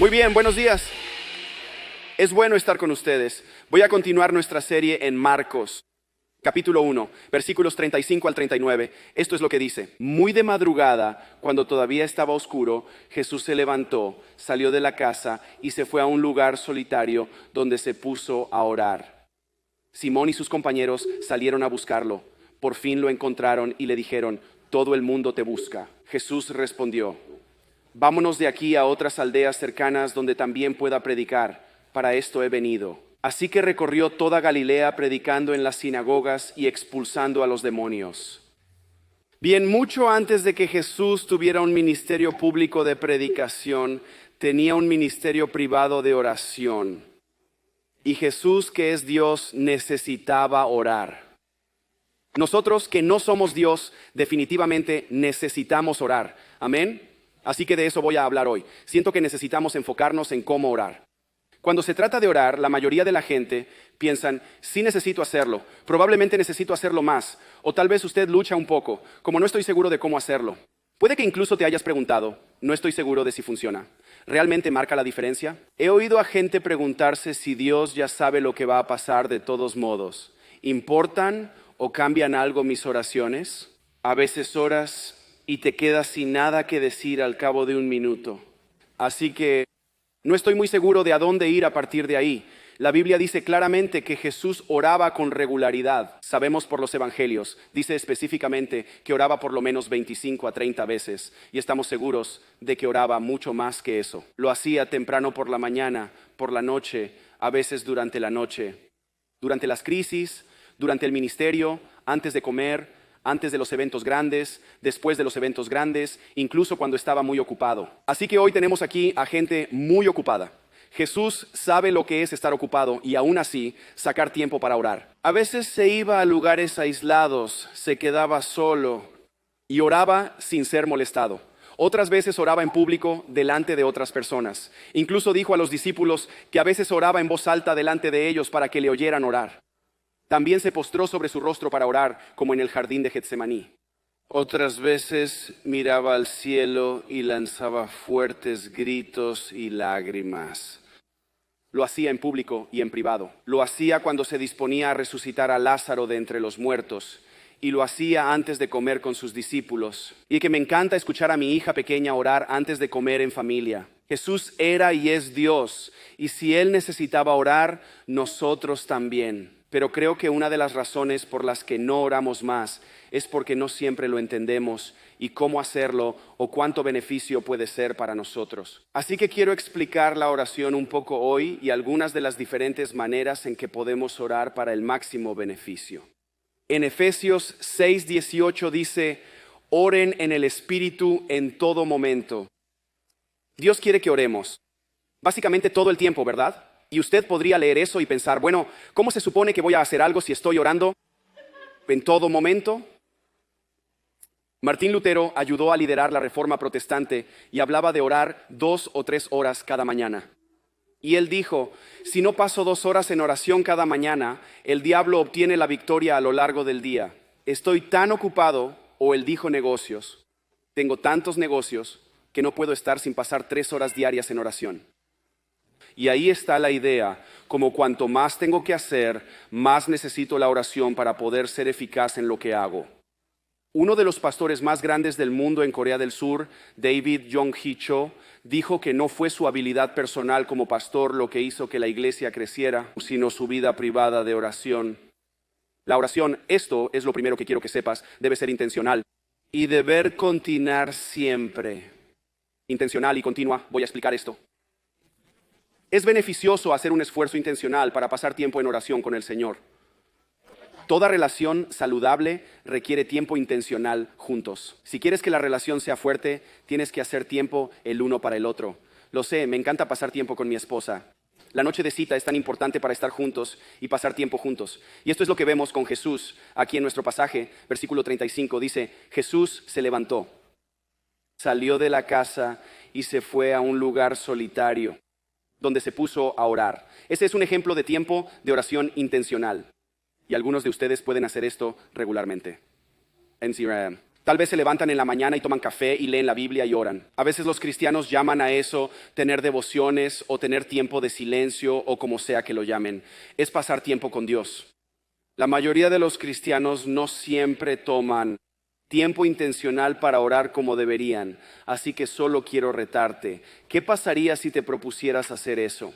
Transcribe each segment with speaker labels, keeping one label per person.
Speaker 1: Muy bien, buenos días. Es bueno estar con ustedes. Voy a continuar nuestra serie en Marcos, capítulo 1, versículos 35 al 39. Esto es lo que dice. Muy de madrugada, cuando todavía estaba oscuro, Jesús se levantó, salió de la casa y se fue a un lugar solitario donde se puso a orar. Simón y sus compañeros salieron a buscarlo. Por fin lo encontraron y le dijeron: todo el mundo te busca. Jesús respondió: vámonos de aquí a otras aldeas cercanas donde también pueda predicar. Para esto he venido. Así que recorrió toda Galilea predicando en las sinagogas y expulsando a los demonios. Bien, mucho antes de que Jesús tuviera un ministerio público de predicación, tenía un ministerio privado de oración. Y Jesús, que es Dios, necesitaba orar. Nosotros que no somos Dios, definitivamente necesitamos orar. Amén. Así que de eso voy a hablar hoy. Siento que necesitamos enfocarnos en cómo orar. Cuando se trata de orar, la mayoría de la gente piensan: sí necesito hacerlo, probablemente necesito hacerlo más, o tal vez usted lucha un poco, como no estoy seguro de cómo hacerlo. Puede que incluso te hayas preguntado: no estoy seguro de si funciona. ¿Realmente marca la diferencia? He oído a gente preguntarse si Dios ya sabe lo que va a pasar de todos modos. ¿Importan o cambian algo mis oraciones? A veces oras y te quedas sin nada que decir al cabo de un minuto. Así que no estoy muy seguro de a dónde ir a partir de ahí. La Biblia dice claramente que Jesús oraba con regularidad. Sabemos por los evangelios. Dice específicamente que oraba por lo menos 25 a 30 veces. Y estamos seguros de que oraba mucho más que eso. Lo hacía temprano por la mañana, por la noche, a veces durante la noche. Durante las crisis, durante el ministerio, antes de comer, antes de los eventos grandes, después de los eventos grandes, incluso cuando estaba muy ocupado. Así que hoy tenemos aquí a gente muy ocupada. Jesús sabe lo que es estar ocupado y aún así sacar tiempo para orar. A veces se iba a lugares aislados, se quedaba solo y oraba sin ser molestado. Otras veces oraba en público delante de otras personas. Incluso dijo a los discípulos que a veces oraba en voz alta delante de ellos para que le oyeran orar. También se postró sobre su rostro para orar, como en el jardín de Getsemaní. Otras veces miraba al cielo y lanzaba fuertes gritos y lágrimas. Lo hacía en público y en privado. Lo hacía cuando se disponía a resucitar a Lázaro de entre los muertos. Y lo hacía antes de comer con sus discípulos. Y que me encanta escuchar a mi hija pequeña orar antes de comer en familia. Jesús era y es Dios. Y si Él necesitaba orar, nosotros también. Pero creo que una de las razones por las que no oramos más es porque no siempre lo entendemos y cómo hacerlo o cuánto beneficio puede ser para nosotros. Así que quiero explicar la oración un poco hoy y algunas de las diferentes maneras en que podemos orar para el máximo beneficio. En Efesios 6:18 dice: oren en el Espíritu en todo momento. Dios quiere que oremos, básicamente todo el tiempo, ¿verdad? Y usted podría leer eso y pensar: bueno, ¿cómo se supone que voy a hacer algo si estoy orando en todo momento? Martín Lutero ayudó a liderar la Reforma Protestante y hablaba de orar 2 o 3 horas cada mañana. Y él dijo: si no paso 2 horas en oración cada mañana, el diablo obtiene la victoria a lo largo del día. Estoy tan ocupado, o él dijo negocios, tengo tantos negocios que no puedo estar sin pasar 3 horas diarias en oración. Y ahí está la idea, como cuanto más tengo que hacer, más necesito la oración para poder ser eficaz en lo que hago. Uno de los pastores más grandes del mundo en Corea del Sur, David Yong-hee Cho, dijo que no fue su habilidad personal como pastor lo que hizo que la iglesia creciera, sino su vida privada de oración. La oración, esto es lo primero que quiero que sepas, debe ser intencional y deber continuar siempre. Intencional y continua, voy a explicar esto. Es beneficioso hacer un esfuerzo intencional para pasar tiempo en oración con el Señor. Toda relación saludable requiere tiempo intencional juntos. Si quieres que la relación sea fuerte, tienes que hacer tiempo el uno para el otro. Lo sé, me encanta pasar tiempo con mi esposa. La noche de cita es tan importante para estar juntos y pasar tiempo juntos. Y esto es lo que vemos con Jesús. Aquí en nuestro pasaje, versículo 35, dice: Jesús se levantó, salió de la casa y se fue a un lugar solitario, donde se puso a orar. Ese es un ejemplo de tiempo de oración intencional. Y algunos de ustedes pueden hacer esto regularmente. Tal vez se levantan en la mañana y toman café y leen la Biblia y oran. A veces los cristianos llaman a eso tener devociones o tener tiempo de silencio o como sea que lo llamen. Es pasar tiempo con Dios. La mayoría de los cristianos no siempre toman tiempo intencional para orar como deberían, así que solo quiero retarte. ¿Qué pasaría si te propusieras hacer eso?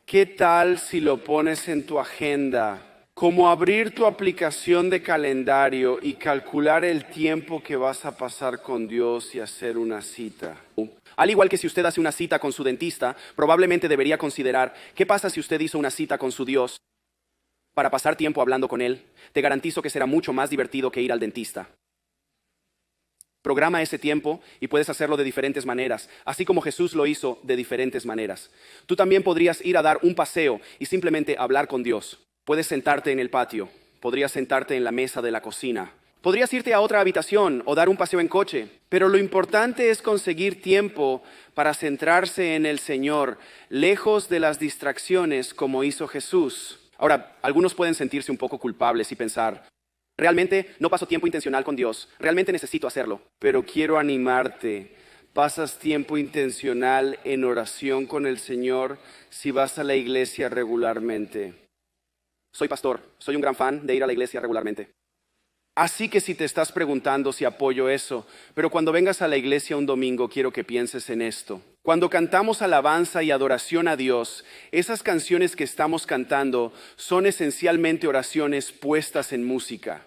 Speaker 1: ¿Qué tal si lo pones en tu agenda? Como abrir tu aplicación de calendario y calcular el tiempo que vas a pasar con Dios y hacer una cita. Al igual que si usted hace una cita con su dentista, probablemente debería considerar qué pasa si usted hizo una cita con su Dios para pasar tiempo hablando con Él. Te garantizo que será mucho más divertido que ir al dentista. Programa ese tiempo y puedes hacerlo de diferentes maneras, así como Jesús lo hizo de diferentes maneras. Tú también podrías ir a dar un paseo y simplemente hablar con Dios. Puedes sentarte en el patio, podrías sentarte en la mesa de la cocina, podrías irte a otra habitación o dar un paseo en coche, pero lo importante es conseguir tiempo para centrarse en el Señor, lejos de las distracciones como hizo Jesús. Ahora, algunos pueden sentirse un poco culpables y pensar, realmente no paso tiempo intencional con Dios, realmente necesito hacerlo, pero quiero animarte. ¿Pasas tiempo intencional en oración con el Señor si vas a la iglesia regularmente? Soy pastor, soy un gran fan de ir a la iglesia regularmente. Así que si te estás preguntando si apoyo eso, pero cuando vengas a la iglesia un domingo quiero que pienses en esto. Cuando cantamos alabanza y adoración a Dios, esas canciones que estamos cantando son esencialmente oraciones puestas en música.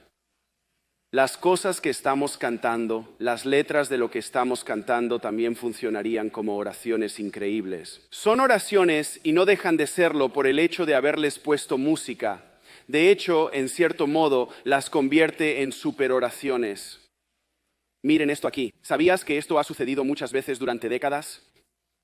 Speaker 1: Las cosas que estamos cantando, las letras de lo que estamos cantando también funcionarían como oraciones increíbles. Son oraciones y no dejan de serlo por el hecho de haberles puesto música. De hecho, en cierto modo, las convierte en superoraciones. Miren esto aquí. ¿Sabías que esto ha sucedido muchas veces durante décadas?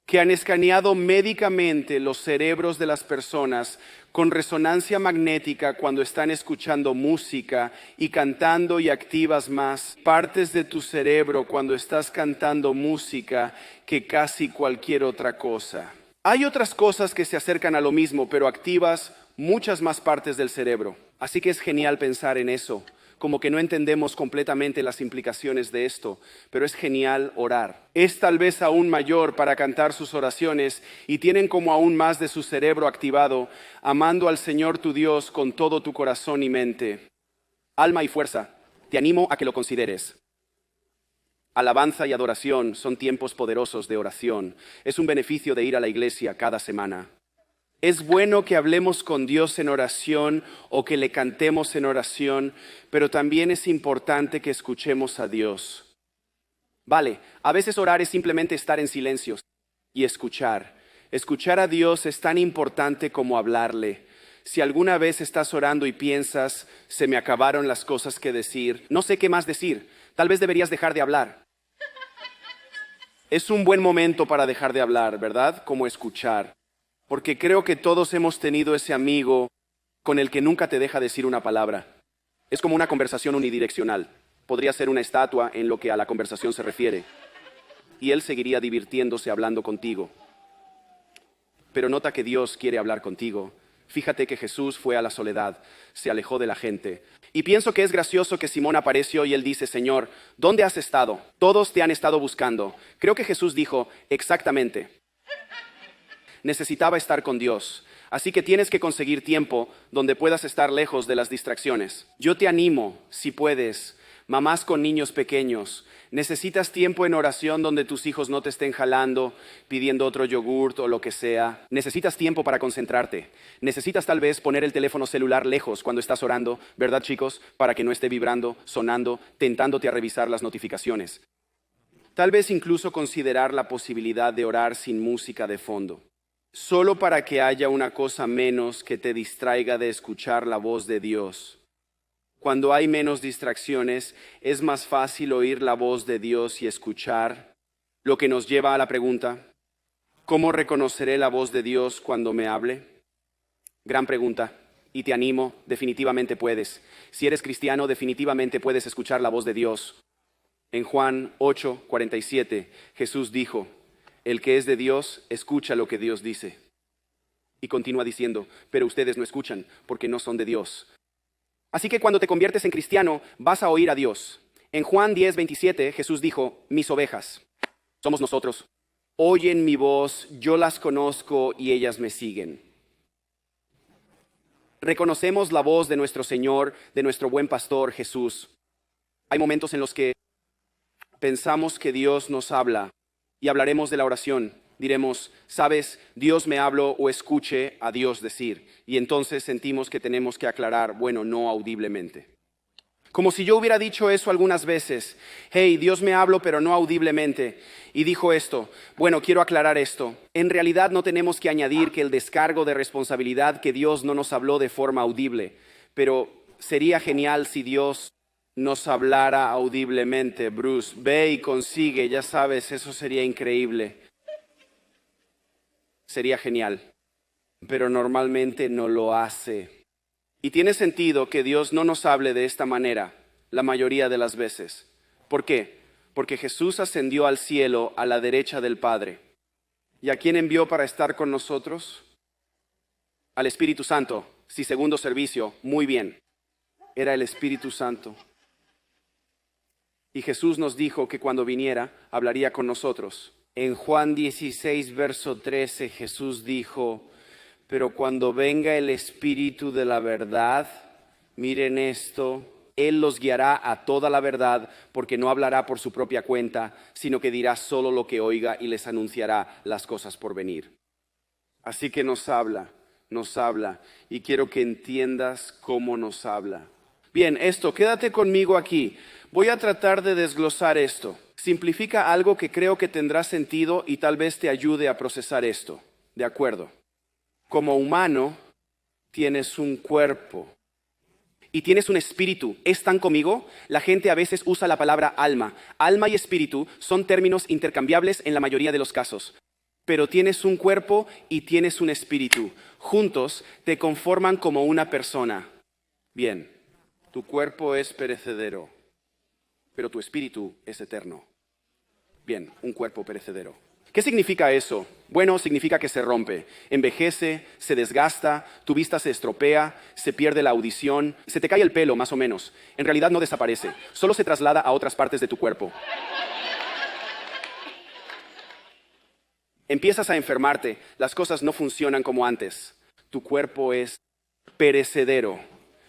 Speaker 1: Que han escaneado médicamente los cerebros de las personas con resonancia magnética cuando están escuchando música y cantando y activas más partes de tu cerebro cuando estás cantando música que casi cualquier otra cosa. Hay otras cosas que se acercan a lo mismo, pero activas muchas más partes del cerebro. Así que es genial pensar en eso. Como que no entendemos completamente las implicaciones de esto, pero es genial orar. Es tal vez aún mayor para cantar sus oraciones y tienen como aún más de su cerebro activado, amando al Señor tu Dios con todo tu corazón y mente. Alma y fuerza, te animo a que lo consideres. Alabanza y adoración son tiempos poderosos de oración. Es un beneficio de ir a la iglesia cada semana. Es bueno que hablemos con Dios en oración o que le cantemos en oración, pero también es importante que escuchemos a Dios. Vale, a veces orar es simplemente estar en silencio y escuchar. Escuchar a Dios es tan importante como hablarle. Si alguna vez estás orando y piensas, se me acabaron las cosas que decir, no sé qué más decir, tal vez deberías dejar de hablar. Es un buen momento para dejar de hablar, ¿verdad? Como escuchar. Porque creo que todos hemos tenido ese amigo con el que nunca te deja decir una palabra. Es como una conversación unidireccional. Podría ser una estatua en lo que a la conversación se refiere. Y él seguiría divirtiéndose hablando contigo. Pero nota que Dios quiere hablar contigo. Fíjate que Jesús fue a la soledad, se alejó de la gente. Y pienso que es gracioso que Simón apareció y él dice, Señor, ¿dónde has estado? Todos te han estado buscando. Creo que Jesús dijo, exactamente. Necesitaba estar con Dios, así que tienes que conseguir tiempo donde puedas estar lejos de las distracciones. Yo te animo, si puedes, mamás con niños pequeños, necesitas tiempo en oración donde tus hijos no te estén jalando, pidiendo otro yogurt o lo que sea. Necesitas tiempo para concentrarte. Necesitas tal vez poner el teléfono celular lejos cuando estás orando, ¿verdad, chicos? Para que no esté vibrando, sonando, tentándote a revisar las notificaciones. Tal vez incluso considerar la posibilidad de orar sin música de fondo. Solo para que haya una cosa menos que te distraiga de escuchar la voz de Dios. Cuando hay menos distracciones, es más fácil oír la voz de Dios y escuchar, lo que nos lleva a la pregunta, ¿cómo reconoceré la voz de Dios cuando me hable? Gran pregunta, y te animo, definitivamente puedes. Si eres cristiano, definitivamente puedes escuchar la voz de Dios. En Juan 8:47, Jesús dijo, el que es de Dios, escucha lo que Dios dice. Y continúa diciendo, pero ustedes no escuchan porque no son de Dios. Así que cuando te conviertes en cristiano, vas a oír a Dios. En Juan 10:27 Jesús dijo, mis ovejas, somos nosotros, oyen mi voz, yo las conozco y ellas me siguen. Reconocemos la voz de nuestro Señor, de nuestro buen pastor Jesús. Hay momentos en los que pensamos que Dios nos habla y hablaremos de la oración. Diremos, sabes, Dios me habló o escuche a Dios decir. Y entonces sentimos que tenemos que aclarar, bueno, no audiblemente. Como si yo hubiera dicho eso algunas veces. Hey, Dios me habló pero no audiblemente. Y dijo esto, bueno, quiero aclarar esto. En realidad no tenemos que añadir que el descargo de responsabilidad que Dios no nos habló de forma audible. Pero sería genial si Dios nos hablara audiblemente. Bruce, ve y consigue, ya sabes, eso sería increíble. Sería genial, pero normalmente no lo hace. Y tiene sentido que Dios no nos hable de esta manera la mayoría de las veces. ¿Por qué? Porque Jesús ascendió al cielo a la derecha del Padre. ¿Y a quién envió para estar con nosotros? Al Espíritu Santo. Sí, segundo servicio, muy bien. Era el Espíritu Santo. Y Jesús nos dijo que cuando viniera hablaría con nosotros. En Juan 16, verso 13, Jesús dijo, pero cuando venga el Espíritu de la verdad, miren esto, Él los guiará a toda la verdad, porque no hablará por su propia cuenta, sino que dirá solo lo que oiga y les anunciará las cosas por venir. Así que nos habla, y quiero que entiendas cómo nos habla. Bien, quédate conmigo aquí. Voy a tratar de desglosar esto. Simplifica algo que creo que tendrá sentido y tal vez te ayude a procesar esto. ¿De acuerdo? Como humano, tienes un cuerpo y tienes un espíritu. ¿Están conmigo? La gente a veces usa la palabra alma. Alma y espíritu son términos intercambiables en la mayoría de los casos. Pero tienes un cuerpo y tienes un espíritu. Juntos te conforman como una persona. Bien, tu cuerpo es perecedero, pero tu espíritu es eterno. Bien, un cuerpo perecedero. ¿Qué significa eso? Bueno, significa que se rompe, envejece, se desgasta, tu vista se estropea, se pierde la audición, se te cae el pelo más o menos. En realidad no desaparece, solo se traslada a otras partes de tu cuerpo. Empiezas a enfermarte, las cosas no funcionan como antes. Tu cuerpo es perecedero.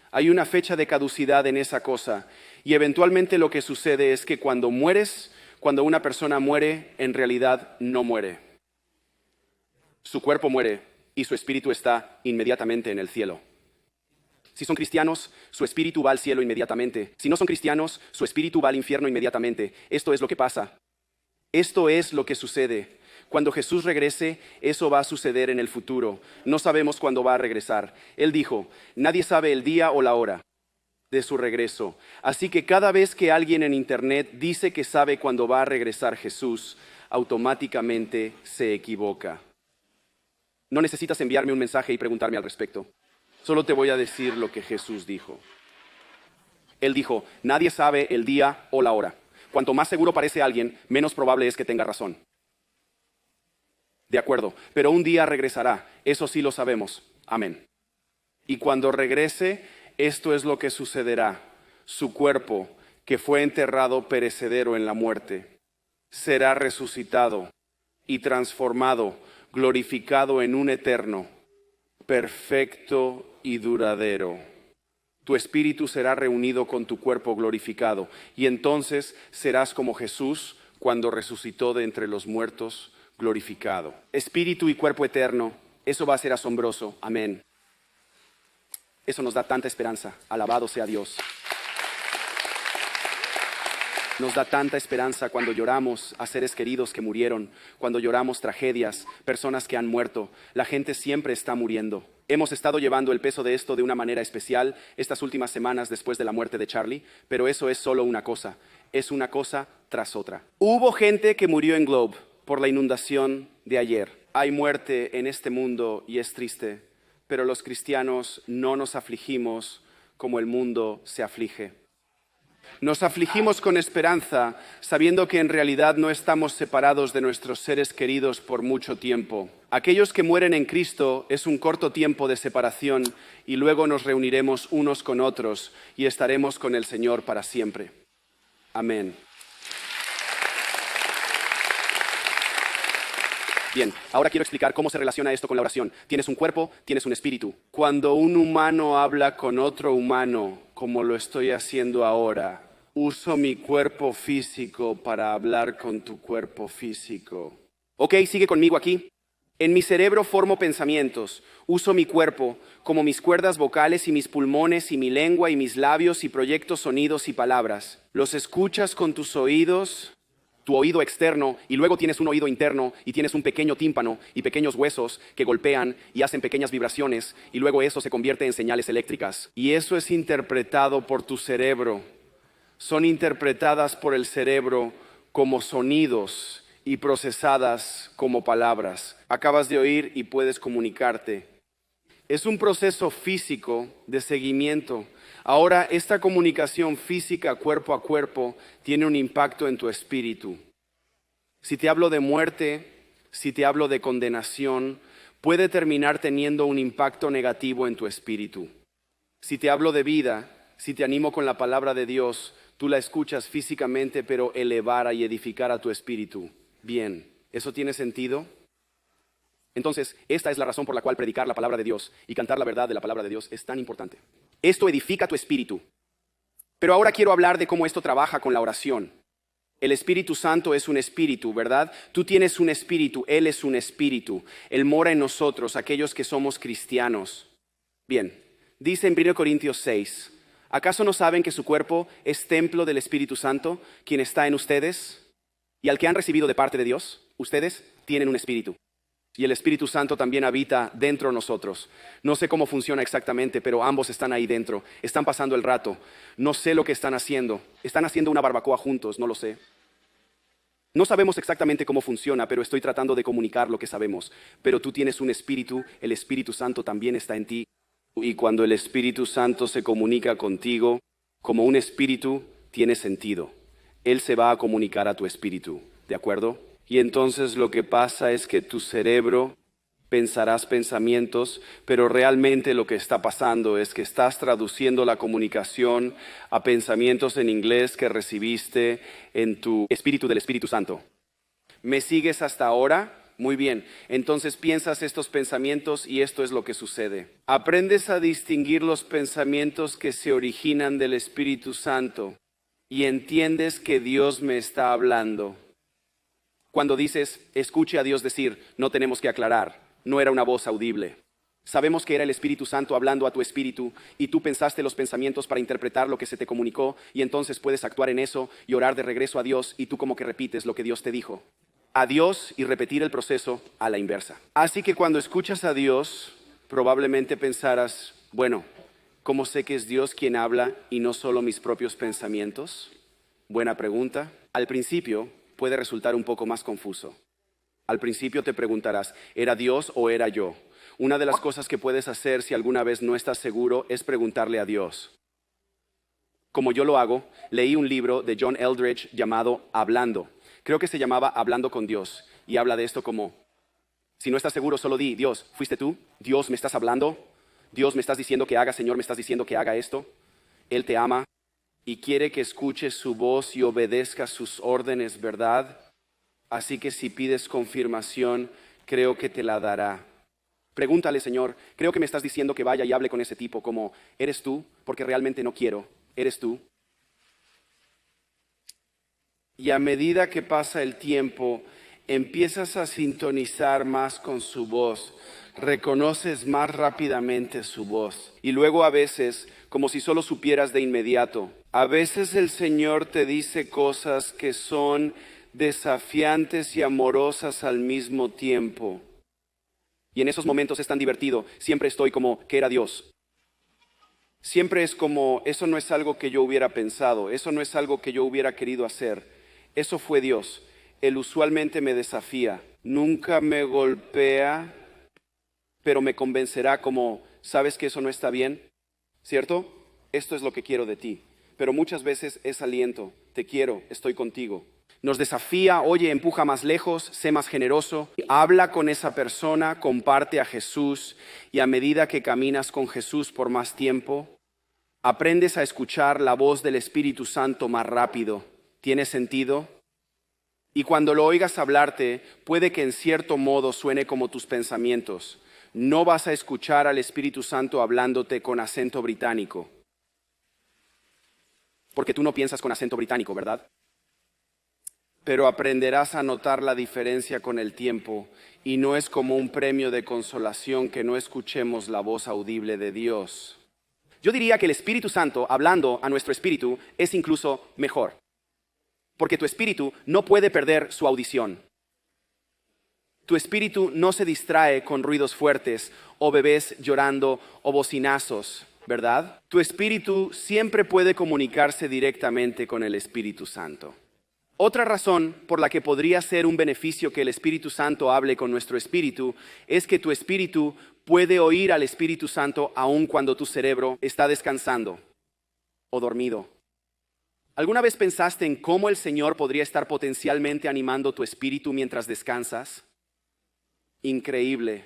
Speaker 1: Hay una fecha de caducidad en esa cosa y eventualmente lo que sucede es que cuando una persona muere, en realidad no muere. Su cuerpo muere y su espíritu está inmediatamente en el cielo. Si son cristianos, su espíritu va al cielo inmediatamente. Si no son cristianos, su espíritu va al infierno inmediatamente. Esto es lo que pasa. Esto es lo que sucede. Cuando Jesús regrese, eso va a suceder en el futuro. No sabemos cuándo va a regresar. Él dijo, nadie sabe el día o la hora de su regreso. Así que cada vez que alguien en internet dice que sabe cuándo va a regresar Jesús, automáticamente se equivoca. No necesitas enviarme un mensaje y preguntarme al respecto. Solo te voy a decir lo que Jesús dijo. Él dijo, nadie sabe el día o la hora. Cuanto más seguro parece alguien, menos probable es que tenga razón. De acuerdo, pero un día regresará, eso sí lo sabemos. Amén. Y cuando regrese, esto es lo que sucederá. Su cuerpo, que fue enterrado perecedero en la muerte, será resucitado y transformado, glorificado en un eterno, perfecto y duradero. Tu espíritu será reunido con tu cuerpo glorificado y entonces serás como Jesús cuando resucitó de entre los muertos, glorificado. Espíritu y cuerpo eterno, eso va a ser asombroso. Amén. Eso nos da tanta esperanza. Alabado sea Dios. Nos da tanta esperanza cuando lloramos a seres queridos que murieron, cuando lloramos tragedias, personas que han muerto. La gente siempre está muriendo. Hemos estado llevando el peso de esto de una manera especial estas últimas semanas después de la muerte de Charlie, pero eso es solo una cosa. Es una cosa tras otra. Hubo gente que murió en Globe por la inundación de ayer. Hay muerte en este mundo y es triste, pero los cristianos no nos afligimos como el mundo se aflige. Nos afligimos con esperanza, sabiendo que en realidad no estamos separados de nuestros seres queridos por mucho tiempo. Aquellos que mueren en Cristo es un corto tiempo de separación y luego nos reuniremos unos con otros y estaremos con el Señor para siempre. Amén. Bien, ahora quiero explicar cómo se relaciona esto con la oración. Tienes un cuerpo, tienes un espíritu. Cuando un humano habla con otro humano, como lo estoy haciendo ahora, uso mi cuerpo físico para hablar con tu cuerpo físico. Ok, sigue conmigo aquí. En mi cerebro formo pensamientos, uso mi cuerpo como mis cuerdas vocales y mis pulmones y mi lengua y mis labios y proyecto sonidos y palabras. Los escuchas con tus oídos, tu oído externo, y luego tienes un oído interno y tienes un pequeño tímpano y pequeños huesos que golpean y hacen pequeñas vibraciones y luego eso se convierte en señales eléctricas. Y eso es interpretado por tu cerebro. Son interpretadas por el cerebro como sonidos y procesadas como palabras. Acabas de oír y puedes comunicarte. Es un proceso físico de seguimiento. Ahora, esta comunicación física cuerpo a cuerpo tiene un impacto en tu espíritu. Si te hablo de muerte, si te hablo de condenación, puede terminar teniendo un impacto negativo en tu espíritu. Si te hablo de vida, si te animo con la palabra de Dios, tú la escuchas físicamente, pero elevar y edificar a tu espíritu. Bien, ¿eso tiene sentido? Entonces, esta es la razón por la cual predicar la palabra de Dios y cantar la verdad de la palabra de Dios es tan importante. Esto edifica tu espíritu. Pero ahora quiero hablar de cómo esto trabaja con la oración. El Espíritu Santo es un espíritu, ¿verdad? Tú tienes un espíritu, Él es un espíritu. Él mora en nosotros, aquellos que somos cristianos. Bien, dice en 1 Corintios 6, ¿acaso no saben que su cuerpo es templo del Espíritu Santo, quien está en ustedes? Y al que han recibido de parte de Dios, ustedes tienen un espíritu. Y el Espíritu Santo también habita dentro de nosotros. No sé cómo funciona exactamente, pero ambos están ahí dentro. Están pasando el rato. No sé lo que están haciendo. Están haciendo una barbacoa juntos, no lo sé. No sabemos exactamente cómo funciona, pero estoy tratando de comunicar lo que sabemos. Pero tú tienes un espíritu, el Espíritu Santo también está en ti. Y cuando el Espíritu Santo se comunica contigo, como un espíritu, tiene sentido. Él se va a comunicar a tu espíritu, ¿de acuerdo? Y entonces lo que pasa es que tu cerebro pensarás pensamientos, pero realmente lo que está pasando es que estás traduciendo la comunicación a pensamientos en inglés que recibiste en tu espíritu del Espíritu Santo. ¿Me sigues hasta ahora? Muy bien, entonces piensas estos pensamientos y esto es lo que sucede. Aprendes a distinguir los pensamientos que se originan del Espíritu Santo y entiendes que Dios me está hablando. Cuando dices, escuche a Dios decir, no tenemos que aclarar, no era una voz audible. Sabemos que era el Espíritu Santo hablando a tu espíritu y tú pensaste los pensamientos para interpretar lo que se te comunicó y entonces puedes actuar en eso y orar de regreso a Dios y tú como que repites lo que Dios te dijo. A Dios y repetir el proceso a la inversa. Así que cuando escuchas a Dios, probablemente pensarás, bueno, ¿cómo sé que es Dios quien habla y no solo mis propios pensamientos? Buena pregunta. Al principio puede resultar un poco más confuso. Al principio te preguntarás, ¿era Dios o era yo? Una de las cosas que puedes hacer si alguna vez no estás seguro es preguntarle a Dios. Como yo lo hago, leí un libro de John Eldredge llamado Hablando. Creo que se llamaba Hablando con Dios y habla de esto como, si no estás seguro, solo di, Dios, ¿fuiste tú? Dios, ¿me estás hablando? Dios, ¿me estás diciendo que haga? Señor, ¿me estás diciendo que haga esto? Él te ama y quiere que escuches su voz y obedezcas sus órdenes, ¿verdad? Así que si pides confirmación, creo que te la dará. Pregúntale, Señor, creo que me estás diciendo que vaya y hable con ese tipo como, ¿eres tú? Porque realmente no quiero, ¿eres tú? Y a medida que pasa el tiempo, empiezas a sintonizar más con su voz. Reconoces más rápidamente su voz. Y luego a veces, como si solo supieras de inmediato, a veces el Señor te dice cosas que son desafiantes y amorosas al mismo tiempo. Y en esos momentos es tan divertido. Siempre estoy como, ¿qué era Dios? Siempre es como, eso no es algo que yo hubiera pensado, eso no es algo que yo hubiera querido hacer. Eso fue Dios. Él usualmente me desafía, nunca me golpea, pero me convencerá como, ¿sabes que eso no está bien? ¿Cierto? Esto es lo que quiero de ti. Pero muchas veces es aliento, te quiero, estoy contigo. Nos desafía, oye, empuja más lejos, sé más generoso, habla con esa persona, comparte a Jesús y a medida que caminas con Jesús por más tiempo, aprendes a escuchar la voz del Espíritu Santo más rápido. ¿Tiene sentido? Y cuando lo oigas hablarte, puede que en cierto modo suene como tus pensamientos. No vas a escuchar al Espíritu Santo hablándote con acento británico. Porque tú no piensas con acento británico, ¿verdad? Pero aprenderás a notar la diferencia con el tiempo, y no es como un premio de consolación que no escuchemos la voz audible de Dios. Yo diría que el Espíritu Santo, hablando a nuestro espíritu, es incluso mejor. Porque tu espíritu no puede perder su audición. Tu espíritu no se distrae con ruidos fuertes o bebés llorando o bocinazos, ¿verdad? Tu espíritu siempre puede comunicarse directamente con el Espíritu Santo. Otra razón por la que podría ser un beneficio que el Espíritu Santo hable con nuestro espíritu es que tu espíritu puede oír al Espíritu Santo aun cuando tu cerebro está descansando o dormido. ¿Alguna vez pensaste en cómo el Señor podría estar potencialmente animando tu espíritu mientras descansas? Increíble.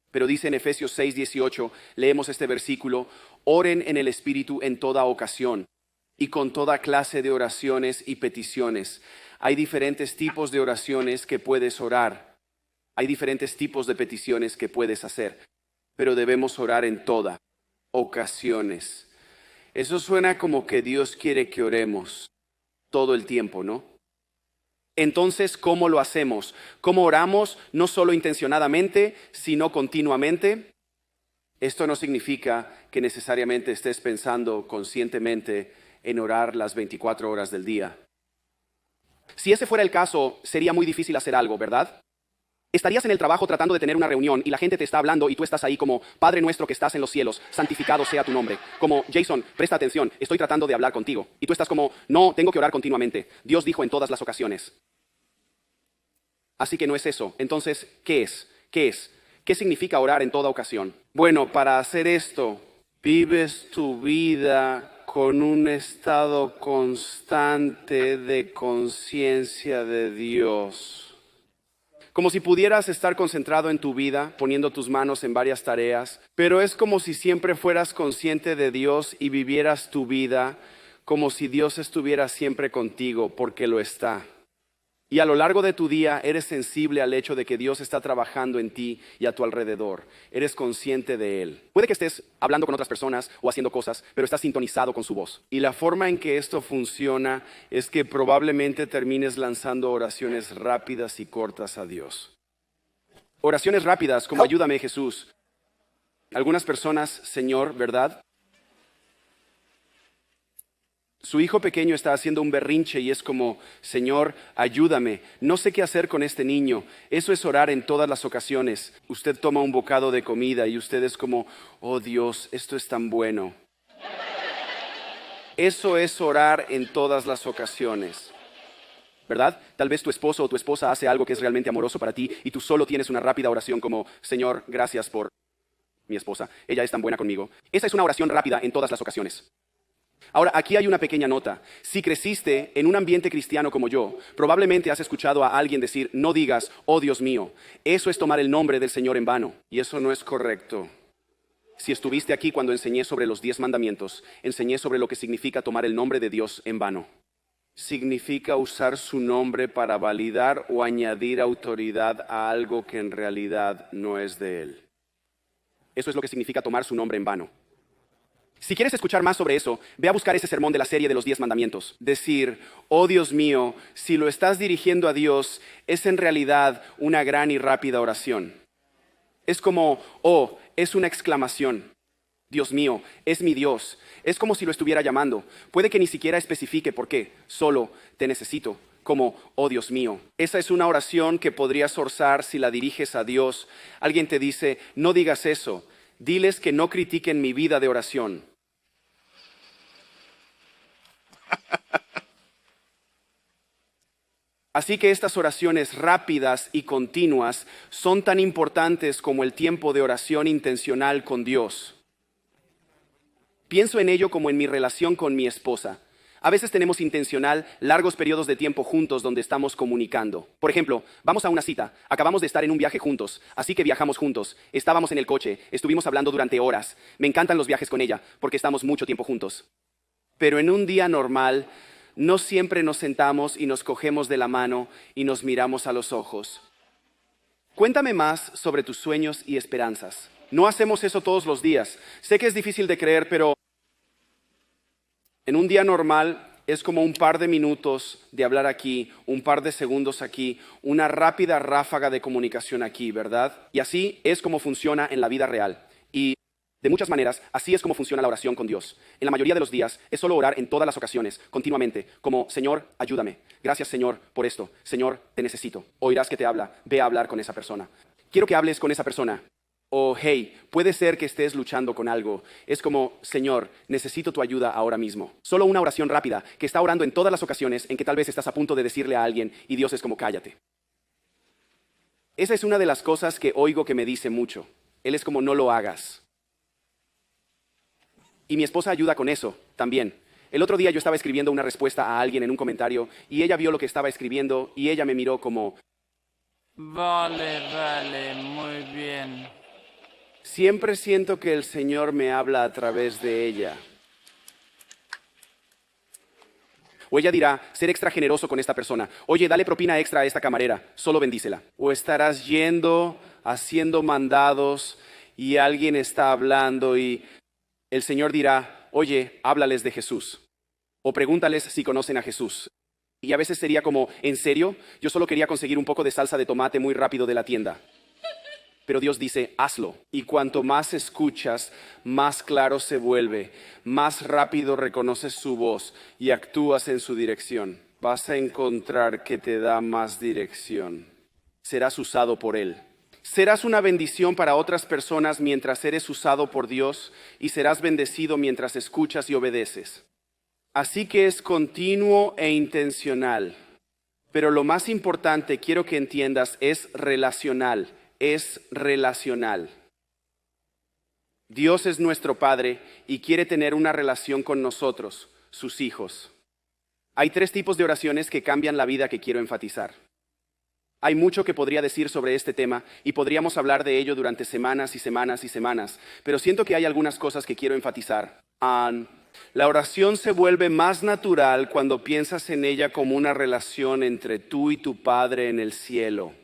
Speaker 1: Pero dice en Efesios 6:18, leemos este versículo: oren en el Espíritu en toda ocasión y con toda clase de oraciones y peticiones. Hay diferentes tipos de oraciones que puedes orar. Hay diferentes tipos de peticiones que puedes hacer. Pero debemos orar en toda ocasiones. Eso suena como que Dios quiere que oremos todo el tiempo, ¿no? Entonces, ¿cómo lo hacemos? ¿Cómo oramos no solo intencionadamente, sino continuamente? Esto no significa que necesariamente estés pensando conscientemente en orar las 24 horas del día. Si ese fuera el caso, sería muy difícil hacer algo, ¿verdad? Estarías en el trabajo tratando de tener una reunión y la gente te está hablando y tú estás ahí como: Padre nuestro que estás en los cielos, santificado sea tu nombre. Como: Jason, presta atención, estoy tratando de hablar contigo. Y tú estás como: no, tengo que orar continuamente. Dios dijo en todas las ocasiones. Así que no es eso. Entonces, ¿qué es? ¿Qué es? ¿Qué significa orar en toda ocasión? Bueno, para hacer esto, vives tu vida con un estado constante de conciencia de Dios. Como si pudieras estar concentrado en tu vida, poniendo tus manos en varias tareas, pero es como si siempre fueras consciente de Dios y vivieras tu vida como si Dios estuviera siempre contigo, porque lo está. Y a lo largo de tu día eres sensible al hecho de que Dios está trabajando en ti y a tu alrededor. Eres consciente de Él. Puede que estés hablando con otras personas o haciendo cosas, pero estás sintonizado con su voz. Y la forma en que esto funciona es que probablemente termines lanzando oraciones rápidas y cortas a Dios. Oraciones rápidas como: ayúdame, Jesús. Algunas personas: Señor, ¿verdad? Su hijo pequeño está haciendo un berrinche y es como: Señor, ayúdame, no sé qué hacer con este niño. Eso es orar en todas las ocasiones. Usted toma un bocado de comida y usted es como: oh Dios, esto es tan bueno. Eso es orar en todas las ocasiones, ¿verdad? Tal vez tu esposo o tu esposa hace algo que es realmente amoroso para ti y tú solo tienes una rápida oración como: Señor, gracias por mi esposa, ella es tan buena conmigo. Esa es una oración rápida en todas las ocasiones. Ahora, aquí hay una pequeña nota. Si creciste en un ambiente cristiano como yo, probablemente has escuchado a alguien decir: no digas, oh Dios mío. Eso es tomar el nombre del Señor en vano. Y eso no es correcto. Si estuviste aquí cuando enseñé sobre los 10 mandamientos, enseñé sobre lo que significa tomar el nombre de Dios en vano. Significa usar su nombre para validar o añadir autoridad a algo que en realidad no es de Él. Eso es lo que significa tomar su nombre en vano. Si quieres escuchar más sobre eso, ve a buscar ese sermón de la serie de los 10 mandamientos. Decir: oh Dios mío, si lo estás dirigiendo a Dios, es en realidad una gran y rápida oración. Es como: oh, es una exclamación. Dios mío, es mi Dios. Es como si lo estuviera llamando. Puede que ni siquiera especifique por qué. Solo: te necesito. Como: oh Dios mío. Esa es una oración que podrías orzar si la diriges a Dios. Alguien te dice: no digas eso. Diles que no critiquen mi vida de oración. Así que estas oraciones rápidas y continuas son tan importantes como el tiempo de oración intencional con Dios. Pienso en ello como en mi relación con mi esposa. A veces tenemos intencional largos periodos de tiempo juntos donde estamos comunicando. Por ejemplo, vamos a una cita, acabamos de estar en un viaje juntos, así que viajamos juntos. Estábamos en el coche, estuvimos hablando durante horas. Me encantan los viajes con ella porque estamos mucho tiempo juntos. Pero en un día normal, no siempre nos sentamos y nos cogemos de la mano y nos miramos a los ojos. Cuéntame más sobre tus sueños y esperanzas. No hacemos eso todos los días. Sé que es difícil de creer, pero en un día normal es como un par de minutos de hablar aquí, un par de segundos aquí, una rápida ráfaga de comunicación aquí, ¿verdad? Y así es como funciona en la vida real. Y de muchas maneras, así es como funciona la oración con Dios. En la mayoría de los días es solo orar en todas las ocasiones, continuamente, como Señor, ayúdame. Gracias, Señor, por esto. Señor, te necesito. Oirás que te habla. Ve a hablar con esa persona. Quiero que hables con esa persona. O, hey, puede ser que estés luchando con algo. Es como, Señor, necesito tu ayuda ahora mismo. Solo una oración rápida que está orando en todas las ocasiones en que tal vez estás a punto de decirle a alguien y Dios es como, cállate. Esa es una de las cosas que oigo que me dice mucho. Él es como, no lo hagas. Y mi esposa ayuda con eso también. El otro día yo estaba escribiendo una respuesta a alguien en un comentario y ella vio lo que estaba escribiendo y ella me miró como,
Speaker 2: Vale, muy bien.
Speaker 1: siempre siento que el Señor me habla a través de ella. O ella dirá, ser extra generoso con esta persona. Oye, dale propina extra a esta camarera, solo bendícela. O estarás yendo, haciendo mandados y alguien está hablando y el Señor dirá, oye, háblales de Jesús. O pregúntales si conocen a Jesús. Y a veces sería como, ¿en serio? Yo solo quería conseguir un poco de salsa de tomate muy rápido de la tienda. Pero Dios dice, hazlo. Y cuanto más escuchas, más claro se vuelve, más rápido reconoces su voz y actúas en su dirección. Vas a encontrar que te da más dirección. Serás usado por Él. Serás una bendición para otras personas mientras eres usado por Dios y serás bendecido mientras escuchas y obedeces. Así que es continuo e intencional. Pero lo más importante, quiero que entiendas, es relacional. Es relacional. Dios es nuestro Padre y quiere tener una relación con nosotros, sus hijos. Hay 3 tipos de oraciones que cambian la vida que quiero enfatizar. Hay mucho que podría decir sobre este tema y podríamos hablar de ello durante semanas y semanas y semanas, pero siento que hay algunas cosas que quiero enfatizar. La oración se vuelve más natural cuando piensas en ella como una relación entre tú y tu Padre en el cielo.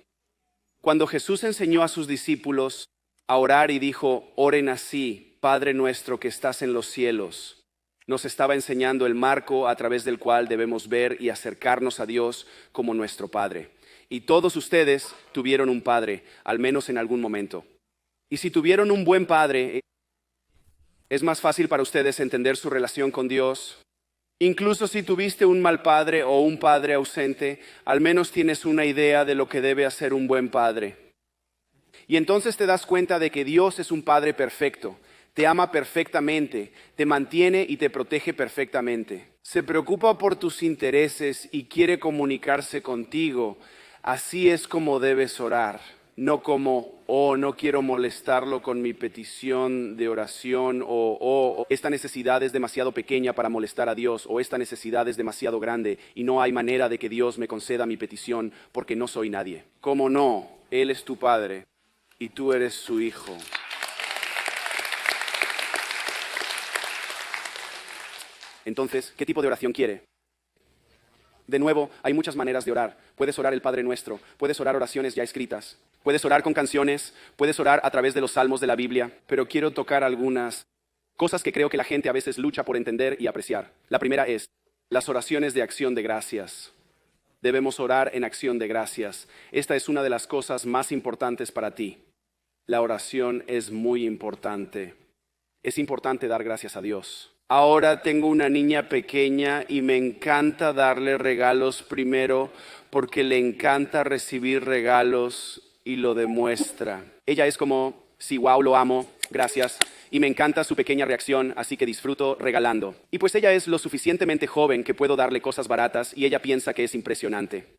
Speaker 1: Cuando Jesús enseñó a sus discípulos a orar y dijo, oren así, Padre nuestro que estás en los cielos, nos estaba enseñando el marco a través del cual debemos ver y acercarnos a Dios como nuestro Padre. Y todos ustedes tuvieron un padre, al menos en algún momento. Y si tuvieron un buen padre, es más fácil para ustedes entender su relación con Dios. Incluso si tuviste un mal padre o un padre ausente, al menos tienes una idea de lo que debe hacer un buen padre. Y entonces te das cuenta de que Dios es un Padre perfecto. Te ama perfectamente, te mantiene y te protege perfectamente. Se preocupa por tus intereses y quiere comunicarse contigo. Así es como debes orar, no como, oh, no quiero molestarlo con mi petición de oración, o esta necesidad es demasiado pequeña para molestar a Dios, o esta necesidad es demasiado grande y no hay manera de que Dios me conceda mi petición porque no soy nadie. ¿Cómo no? Él es tu Padre y tú eres su hijo. Entonces, ¿qué tipo de oración quiere? De nuevo, hay muchas maneras de orar. Puedes orar el Padre Nuestro, puedes orar oraciones ya escritas, puedes orar con canciones, puedes orar a través de los salmos de la Biblia, pero quiero tocar algunas cosas que creo que la gente a veces lucha por entender y apreciar. La primera es las oraciones de acción de gracias. Debemos orar en acción de gracias. Esta es una de las cosas más importantes para ti. La oración es muy importante. Es importante dar gracias a Dios. Ahora tengo una niña pequeña y me encanta darle regalos primero porque le encanta recibir regalos y lo demuestra. Ella es como, sí, wow, lo amo, gracias. Y me encanta su pequeña reacción, así que disfruto regalando. Y pues ella es lo suficientemente joven que puedo darle cosas baratas y ella piensa que es impresionante.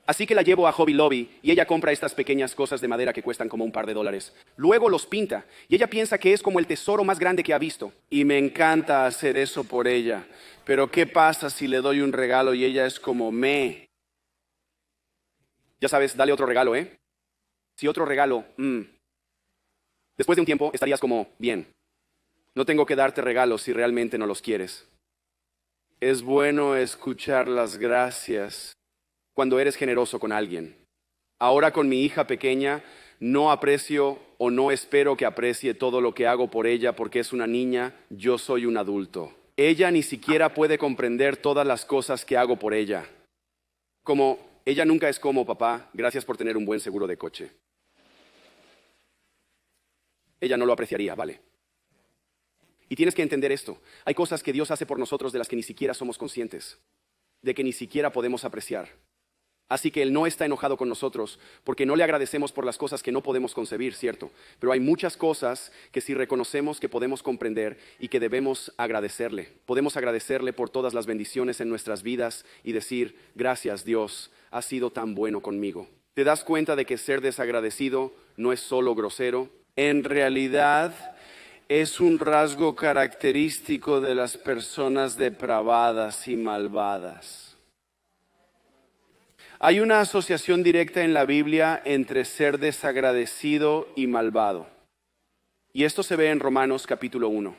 Speaker 1: Así que la llevo a Hobby Lobby y ella compra estas pequeñas cosas de madera que cuestan como un par de $. Luego los pinta y ella piensa que es como el tesoro más grande que ha visto. Y me encanta hacer eso por ella. Pero ¿qué pasa si le doy un regalo y ella es como me? Ya sabes, dale otro regalo, ¿eh? Si otro regalo, Después de un tiempo estarías como, bien, no tengo que darte regalos si realmente no los quieres. Es bueno escuchar las gracias cuando eres generoso con alguien. Ahora con mi hija pequeña no aprecio o no espero que aprecie todo lo que hago por ella porque es una niña, yo soy un adulto. Ella ni siquiera puede comprender todas las cosas que hago por ella. Como, ella nunca es como, papá, gracias por tener un buen seguro de coche. Ella no lo apreciaría, ¿vale? Y tienes que entender esto. Hay cosas que Dios hace por nosotros de las que ni siquiera somos conscientes, de que ni siquiera podemos apreciar. Así que Él no está enojado con nosotros porque no le agradecemos por las cosas que no podemos concebir, ¿cierto? Pero hay muchas cosas que sí reconocemos que podemos comprender y que debemos agradecerle. Podemos agradecerle por todas las bendiciones en nuestras vidas y decir, gracias Dios, has sido tan bueno conmigo. ¿Te das cuenta de que ser desagradecido no es solo grosero? En realidad es un rasgo característico de las personas depravadas y malvadas. Hay una asociación directa en la Biblia entre ser desagradecido y malvado. Y esto se ve en Romanos capítulo 1.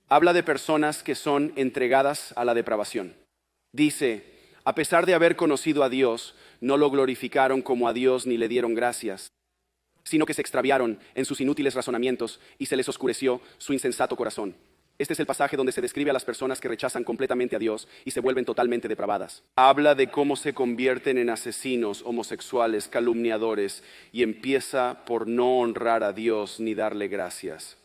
Speaker 1: Habla de personas que son entregadas a la depravación. Dice, a pesar de haber conocido a Dios, no lo glorificaron como a Dios ni le dieron gracias, sino que se extraviaron en sus inútiles razonamientos y se les oscureció su insensato corazón. Este es el pasaje donde se describe a las personas que rechazan completamente a Dios y se vuelven totalmente depravadas. Habla de cómo se convierten en asesinos, homosexuales, calumniadores y empieza por no honrar a Dios ni darle gracias.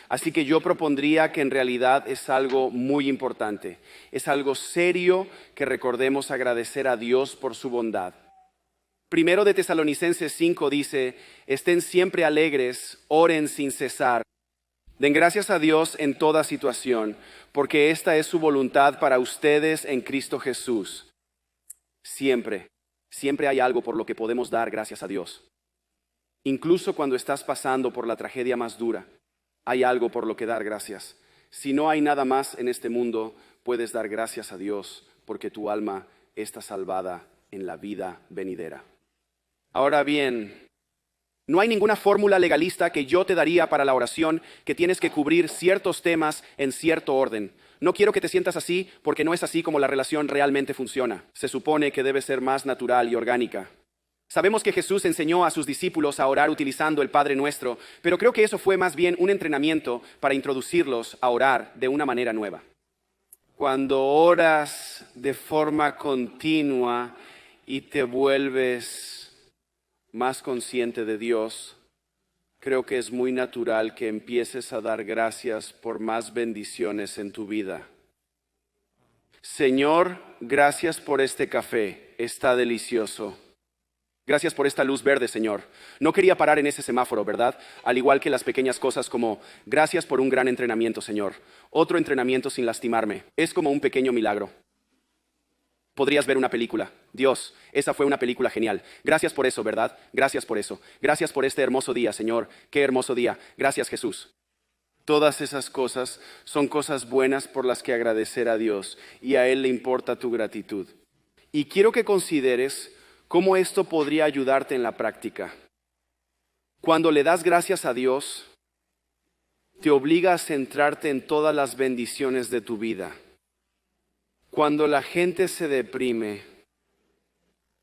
Speaker 1: Así que yo propondría que en realidad es algo muy importante. Es algo serio que recordemos agradecer a Dios por su bondad. Primero de Tesalonicenses 5 dice, estén siempre alegres, oren sin cesar. Den gracias a Dios en toda situación, porque esta es su voluntad para ustedes en Cristo Jesús. Siempre hay algo por lo que podemos dar gracias a Dios. Incluso cuando estás pasando por la tragedia más dura, hay algo por lo que dar gracias. Si no hay nada más en este mundo, puedes dar gracias a Dios, porque tu alma está salvada en la vida venidera. Ahora bien, no hay ninguna fórmula legalista que yo te daría para la oración que tienes que cubrir ciertos temas en cierto orden. No quiero que te sientas así porque no es así como la relación realmente funciona. Se supone que debe ser más natural y orgánica. Sabemos que Jesús enseñó a sus discípulos a orar utilizando el Padre Nuestro, pero creo que eso fue más bien un entrenamiento para introducirlos a orar de una manera nueva. Cuando oras de forma continua y te vuelves más consciente de Dios, creo que es muy natural que empieces a dar gracias por más bendiciones en tu vida. Señor, gracias por este café, está delicioso. Gracias por esta luz verde, Señor. No quería parar en ese semáforo, ¿verdad? Al igual que las pequeñas cosas como, gracias por un gran entrenamiento, Señor. Otro entrenamiento sin lastimarme. Es como un pequeño milagro. Podrías ver una película. Dios, esa fue una película genial. Gracias por eso, ¿verdad? Gracias por eso. Gracias por este hermoso día, Señor. Qué hermoso día. Gracias, Jesús. Todas esas cosas son cosas buenas por las que agradecer a Dios y a Él le importa tu gratitud. Y quiero que consideres cómo esto podría ayudarte en la práctica. Cuando le das gracias a Dios, te obliga a centrarte en todas las bendiciones de tu vida. Cuando la gente se deprime,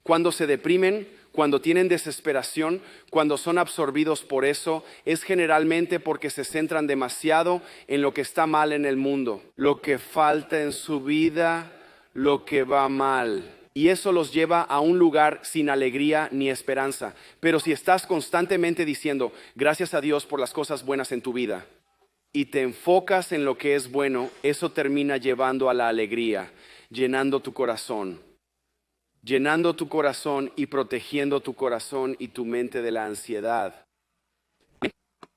Speaker 1: cuando se deprimen, cuando tienen desesperación, cuando son absorbidos por eso, es generalmente porque se centran demasiado en lo que está mal en el mundo, lo que falta en su vida, lo que va mal. Y eso los lleva a un lugar sin alegría ni esperanza. Pero si estás constantemente diciendo, gracias a Dios por las cosas buenas en tu vida, y te enfocas en lo que es bueno, eso termina llevando a la alegría, llenando tu corazón y protegiendo tu corazón y tu mente de la ansiedad.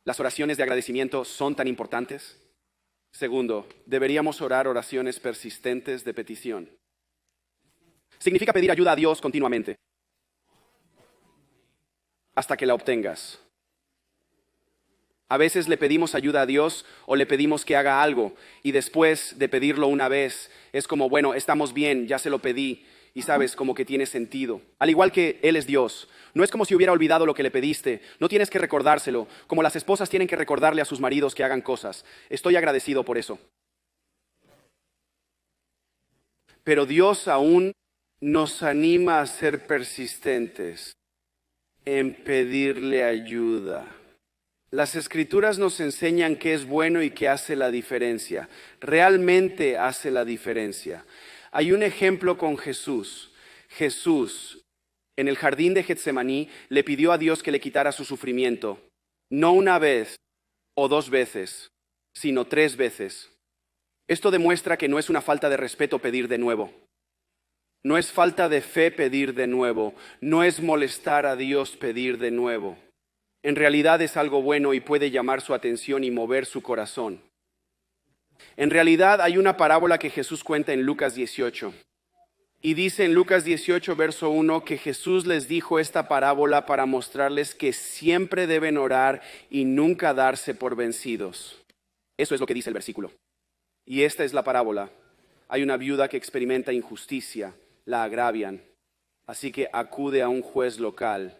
Speaker 1: ¿Las oraciones de agradecimiento son tan importantes? Segundo, deberíamos orar oraciones persistentes de petición. Significa pedir ayuda a Dios continuamente, hasta que la obtengas. A veces le pedimos ayuda a Dios o le pedimos que haga algo y después de pedirlo una vez es como, bueno, estamos bien, ya se lo pedí y sabes, como que tiene sentido. Al igual que Él es Dios, no es como si hubiera olvidado lo que le pediste, no tienes que recordárselo, como las esposas tienen que recordarle a sus maridos que hagan cosas. Estoy agradecido por eso. Pero Dios aún nos anima a ser persistentes en pedirle ayuda. Las Escrituras nos enseñan qué es bueno y qué hace la diferencia. Realmente hace la diferencia. Hay un ejemplo con Jesús. Jesús, en el jardín de Getsemaní, le pidió a Dios que le quitara su sufrimiento. No una vez o dos veces, sino 3 veces. Esto demuestra que no es una falta de respeto pedir de nuevo. No es falta de fe pedir de nuevo. No es molestar a Dios pedir de nuevo. En realidad es algo bueno y puede llamar su atención y mover su corazón. En realidad hay una parábola que Jesús cuenta en Lucas 18. Y dice en Lucas 18, verso 1, que Jesús les dijo esta parábola para mostrarles que siempre deben orar y nunca darse por vencidos. Eso es lo que dice el versículo. Y esta es la parábola. Hay una viuda que experimenta injusticia, la agravian. Así que acude a un juez local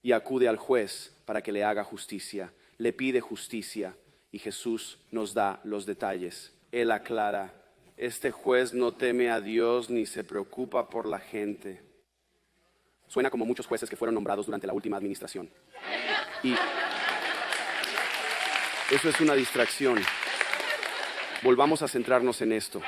Speaker 1: y acude al juez para que le haga justicia. Le pide justicia y Jesús nos da los detalles. Él aclara, este juez no teme a Dios ni se preocupa por la gente. Suena como muchos jueces que fueron nombrados durante la última administración. Y eso es una distracción. Volvamos a centrarnos en esto.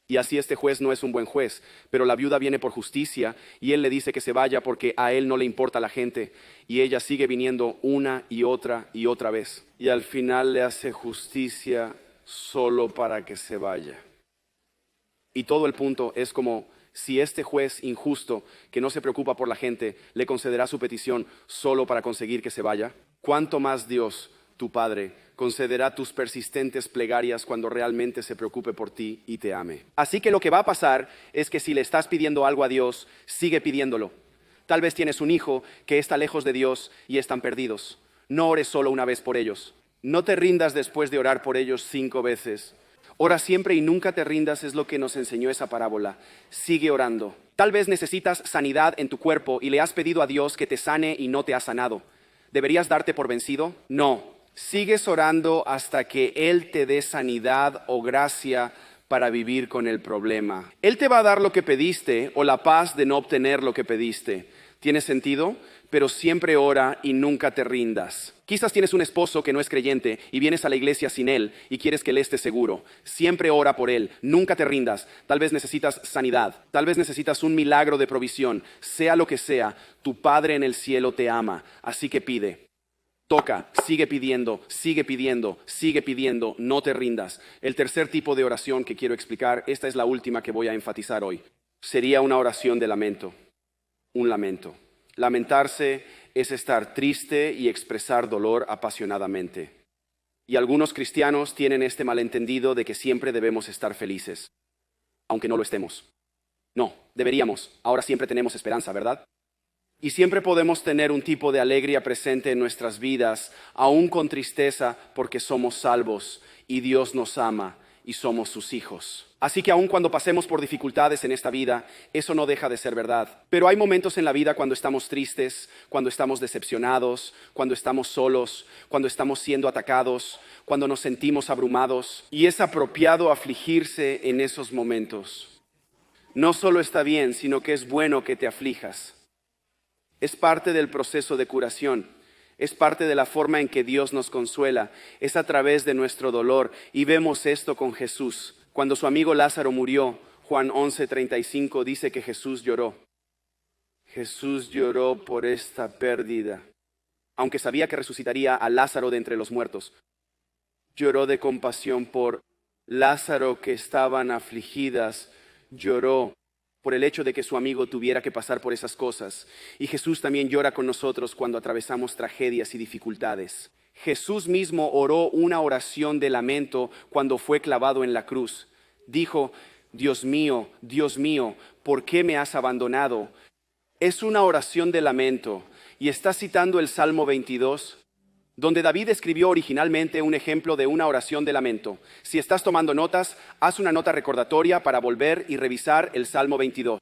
Speaker 1: Y así este juez no es un buen juez, pero la viuda viene por justicia y él le dice que se vaya porque a él no le importa la gente. Y ella sigue viniendo una y otra vez. Y al final le hace justicia solo para que se vaya. Y todo el punto es como si este juez injusto, que no se preocupa por la gente, le concederá su petición solo para conseguir que se vaya. ¿Cuánto más Dios, tu Padre, concederá tus persistentes plegarias cuando realmente se preocupe por ti y te ame? Así que lo que va a pasar es que si le estás pidiendo algo a Dios, sigue pidiéndolo. Tal vez tienes un hijo que está lejos de Dios y están perdidos. No ores solo una vez por ellos. No te rindas después de orar por ellos 5 veces. Ora siempre y nunca te rindas es lo que nos enseñó esa parábola. Sigue orando. Tal vez necesitas sanidad en tu cuerpo y le has pedido a Dios que te sane y no te ha sanado. ¿Deberías darte por vencido? No. Sigues orando hasta que Él te dé sanidad o gracia para vivir con el problema. Él te va a dar lo que pediste o la paz de no obtener lo que pediste. ¿Tiene sentido? Pero siempre ora y nunca te rindas. Quizás tienes un esposo que no es creyente y vienes a la iglesia sin él y quieres que él esté seguro. Siempre ora por él, nunca te rindas. Tal vez necesitas sanidad, tal vez necesitas un milagro de provisión. Sea lo que sea, tu Padre en el cielo te ama, así que pide. Toca, sigue pidiendo, sigue pidiendo, sigue pidiendo, no te rindas. El tercer tipo de oración que quiero explicar, esta es la última que voy a enfatizar hoy, sería una oración de lamento, un lamento. Lamentarse es estar triste y expresar dolor apasionadamente. Y algunos cristianos tienen este malentendido de que siempre debemos estar felices, aunque no lo estemos. No, deberíamos. Ahora siempre tenemos esperanza, ¿verdad? Y siempre podemos tener un tipo de alegría presente en nuestras vidas, aún con tristeza, porque somos salvos y Dios nos ama y somos sus hijos. Así que aun cuando pasemos por dificultades en esta vida, eso no deja de ser verdad. Pero hay momentos en la vida cuando estamos tristes, cuando estamos decepcionados, cuando estamos solos, cuando estamos siendo atacados, cuando nos sentimos abrumados. Y es apropiado afligirse en esos momentos. No solo está bien, sino que es bueno que te aflijas. Es parte del proceso de curación. Es parte de la forma en que Dios nos consuela. Es a través de nuestro dolor. Y vemos esto con Jesús. Cuando su amigo Lázaro murió, Juan 11:35 dice que Jesús lloró. Jesús lloró por esta pérdida. Aunque sabía que resucitaría a Lázaro de entre los muertos. Lloró de compasión por Lázaro que estaban afligidas. Lloró por el hecho de que su amigo tuviera que pasar por esas cosas. Y Jesús también llora con nosotros cuando atravesamos tragedias y dificultades. Jesús mismo oró una oración de lamento cuando fue clavado en la cruz. Dijo, Dios mío, ¿por qué me has abandonado? Es una oración de lamento y está citando el Salmo 22, donde David escribió originalmente un ejemplo de una oración de lamento. Si estás tomando notas, haz una nota recordatoria para volver y revisar el Salmo 22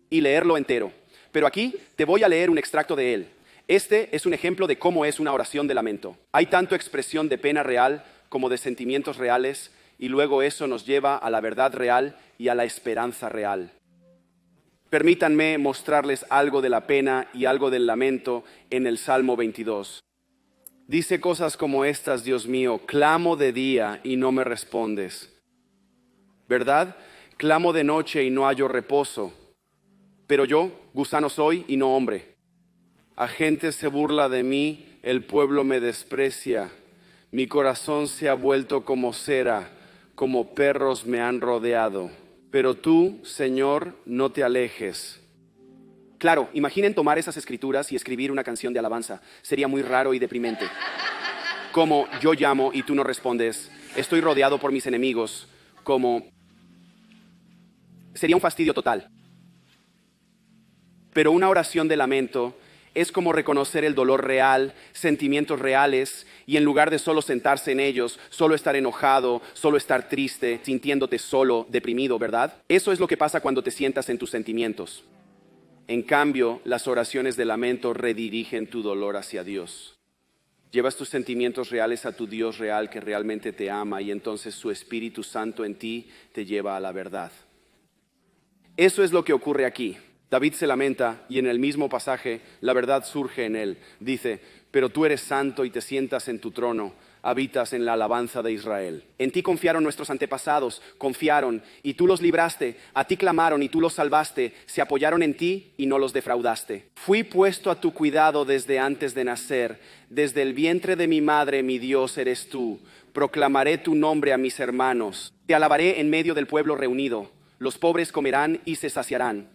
Speaker 1: y leerlo entero. Pero aquí te voy a leer un extracto de él. Este es un ejemplo de cómo es una oración de lamento. Hay tanto expresión de pena real como de sentimientos reales y luego eso nos lleva a la verdad real y a la esperanza real. Permítanme mostrarles algo de la pena y algo del lamento en el Salmo 22. Dice cosas como estas: Dios mío, clamo de día y no me respondes. ¿Verdad? Clamo de noche y no hallo reposo. Pero yo, gusano soy y no hombre. La gente se burla de mí, el pueblo me desprecia. Mi corazón se ha vuelto como cera, como perros me han rodeado. Pero tú, Señor, no te alejes. Claro, imaginen tomar esas escrituras y escribir una canción de alabanza. Sería muy raro y deprimente. Como yo llamo y tú no respondes. Estoy rodeado por mis enemigos. Como sería un fastidio total. Pero una oración de lamento es como reconocer el dolor real, sentimientos reales, y en lugar de solo sentarse en ellos, solo estar enojado, solo estar triste, sintiéndote solo, deprimido, ¿verdad? Eso es lo que pasa cuando te sientas en tus sentimientos. En cambio, las oraciones de lamento redirigen tu dolor hacia Dios. Llevas tus sentimientos reales a tu Dios real que realmente te ama, y entonces su Espíritu Santo en ti te lleva a la verdad. Eso es lo que ocurre aquí. David se lamenta y en el mismo pasaje la verdad surge en él. Dice: pero tú eres santo y te sientas en tu trono, habitas en la alabanza de Israel. En ti confiaron nuestros antepasados, confiaron y tú los libraste, a ti clamaron y tú los salvaste, se apoyaron en ti y no los defraudaste. Fui puesto a tu cuidado desde antes de nacer, desde el vientre de mi madre, mi Dios eres tú. Proclamaré tu nombre a mis hermanos, te alabaré en medio del pueblo reunido. Los pobres comerán y se saciarán.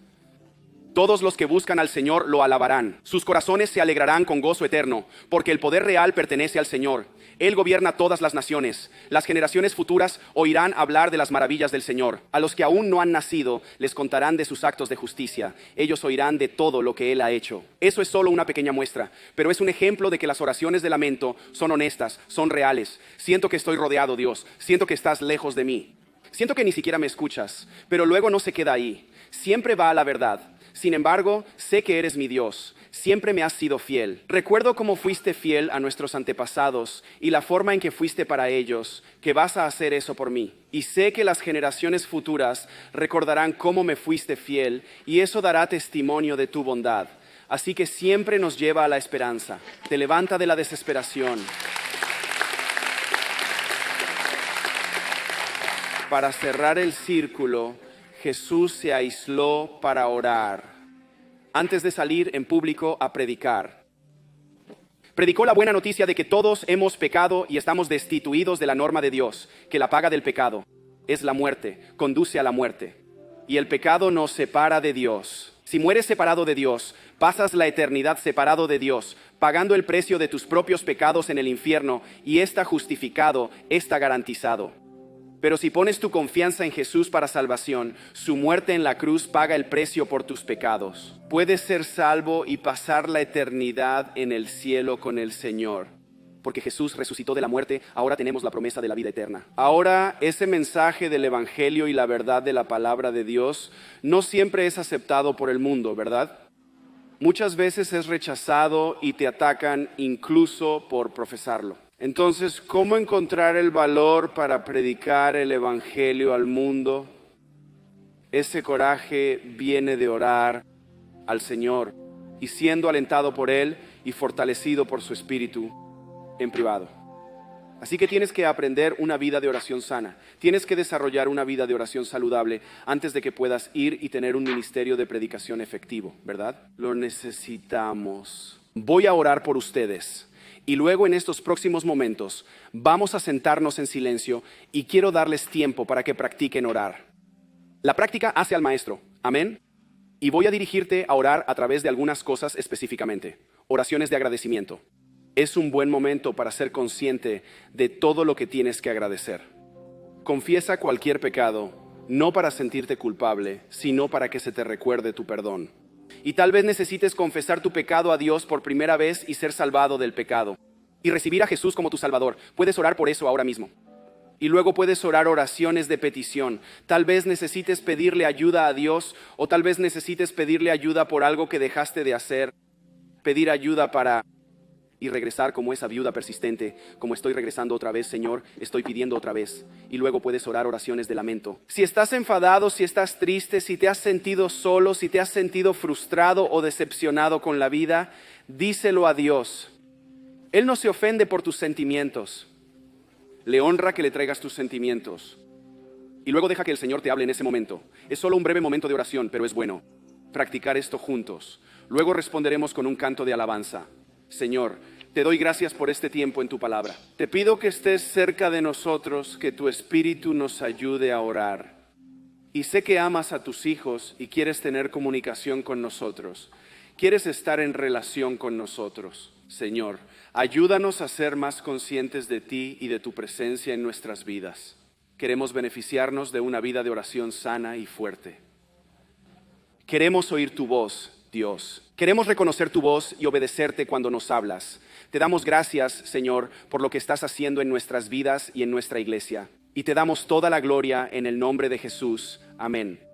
Speaker 1: Todos los que buscan al Señor lo alabarán. Sus corazones se alegrarán con gozo eterno, porque el poder real pertenece al Señor. Él gobierna todas las naciones. Las generaciones futuras oirán hablar de las maravillas del Señor. A los que aún no han nacido les contarán de sus actos de justicia. Ellos oirán de todo lo que Él ha hecho. Eso es solo una pequeña muestra, pero es un ejemplo de que las oraciones de lamento son honestas, son reales. Siento que estoy rodeado, Dios. Siento que estás lejos de mí. Siento que ni siquiera me escuchas, pero luego no se queda ahí. Siempre va a la verdad. Sin embargo, sé que eres mi Dios. Siempre me has sido fiel. Recuerdo cómo fuiste fiel a nuestros antepasados y la forma en que fuiste para ellos, que vas a hacer eso por mí. Y sé que las generaciones futuras recordarán cómo me fuiste fiel y eso dará testimonio de tu bondad. Así que siempre nos lleva a la esperanza. Te levanta de la desesperación. Para cerrar el círculo, Jesús se aisló para orar, antes de salir en público a predicar. Predicó la buena noticia de que todos hemos pecado y estamos destituidos de la norma de Dios, que la paga del pecado es la muerte, conduce a la muerte. Y el pecado nos separa de Dios. Si mueres separado de Dios, pasas la eternidad separado de Dios, pagando el precio de tus propios pecados en el infierno, y está justificado, está garantizado. Pero si pones tu confianza en Jesús para salvación, su muerte en la cruz paga el precio por tus pecados. Puedes ser salvo y pasar la eternidad en el cielo con el Señor. Porque Jesús resucitó de la muerte, ahora tenemos la promesa de la vida eterna. Ahora, ese mensaje del Evangelio y la verdad de la palabra de Dios no siempre es aceptado por el mundo, ¿verdad? Muchas veces es rechazado y te atacan incluso por profesarlo. Entonces, ¿cómo encontrar el valor para predicar el Evangelio al mundo? Ese coraje viene de orar al Señor y siendo alentado por Él y fortalecido por su Espíritu en privado. Así que tienes que aprender una vida de oración sana. Tienes que desarrollar una vida de oración saludable antes de que puedas ir y tener un ministerio de predicación efectivo, ¿verdad? Lo necesitamos. Voy a orar por ustedes. Y luego en estos próximos momentos vamos a sentarnos en silencio y quiero darles tiempo para que practiquen orar. La práctica hace al maestro, amén. Y voy a dirigirte a orar a través de algunas cosas específicamente. Oraciones de agradecimiento. Es un buen momento para ser consciente de todo lo que tienes que agradecer. Confiesa cualquier pecado, no para sentirte culpable, sino para que se te recuerde tu perdón. Y tal vez necesites confesar tu pecado a Dios por primera vez y ser salvado del pecado. Y recibir a Jesús como tu Salvador. Puedes orar por eso ahora mismo. Y luego puedes orar oraciones de petición. Tal vez necesites pedirle ayuda a Dios o tal vez necesites pedirle ayuda por algo que dejaste de hacer. Pedir ayuda para y regresar como esa viuda persistente, como estoy regresando otra vez, Señor, estoy pidiendo otra vez. Y luego puedes orar oraciones de lamento. Si estás enfadado, si estás triste, si te has sentido solo, si te has sentido frustrado o decepcionado con la vida, díselo a Dios. Él no se ofende por tus sentimientos. Le honra que le traigas tus sentimientos. Y luego deja que el Señor te hable en ese momento. Es solo un breve momento de oración, pero es bueno practicar esto juntos. Luego responderemos con un canto de alabanza. Señor, te doy gracias por este tiempo en tu palabra. Te pido que estés cerca de nosotros, que tu Espíritu nos ayude a orar. Y sé que amas a tus hijos y quieres tener comunicación con nosotros. Quieres estar en relación con nosotros. Señor, ayúdanos a ser más conscientes de ti y de tu presencia en nuestras vidas. Queremos beneficiarnos de una vida de oración sana y fuerte. Queremos oír tu voz, Dios. Queremos reconocer tu voz y obedecerte cuando nos hablas. Te damos gracias, Señor, por lo que estás haciendo en nuestras vidas y en nuestra iglesia. Y te damos toda la gloria en el nombre de Jesús. Amén.